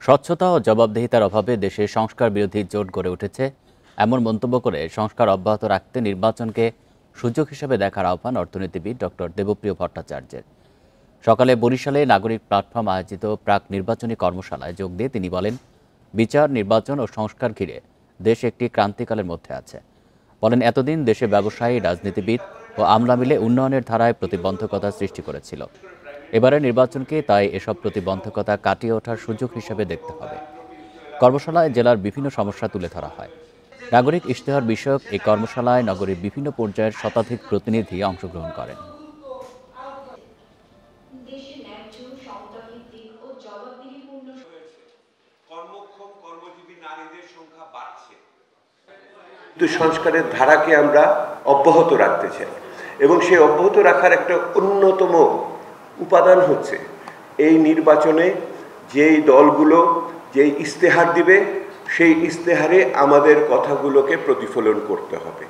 স্বচ্ছতা ও জবাবদিহিতার অভাবে দেশে সংস্কার বিরোধী জোট গড়ে উঠেছে, এমন মন্তব্য করে সংস্কার অব্যাহত রাখতে নির্বাচনকে সুযোগ হিসেবে দেখার আহ্বান অর্থনীতিবিদ ডক্টর দেবপ্রিয় ভট্টাচার্যের। সকালে বরিশালে নাগরিক প্ল্যাটফর্ম আয়োজিত প্রাক নির্বাচনী কর্মশালায় যোগ দিয়ে তিনি বলেন, বিচার, নির্বাচন ও সংস্কার ঘিরে দেশ একটি ক্রান্তিকালের মধ্যে আছে। বলেন, এতদিন দেশে ব্যবসায়ী, রাজনীতিবিদ ও আমলা মিলে উন্নয়নের ধারায় প্রতিবন্ধকতা সৃষ্টি করেছিল। এবারে নির্বাচনকে তাই এসব প্রতিবন্ধকতা কাটিয়ে ওঠার সুযোগ হিসেবে দেখতে হবে। কর্মশালায় জেলার বিভিন্ন সমস্যা তুলে ধরা হয়। নাগরিক ইশতেহার বিষয়ক এই কর্মশালায় নগরীর বিভিন্ন পর্যায়ের শতাধিক প্রতিনিধি অংশগ্রহণ করেন। সংস্কারের ধারাকে আমরা অব্যাহত রাখতে চাই এবং সেই অব্যাহত রাখার একটা অন্যতম উপাদান হচ্ছে এই নির্বাচনে যেই দলগুলো যেই ইশতেহার দিবে সেই ইশতেহারে আমাদের কথাগুলোকে প্রতিফলন করতে হবে।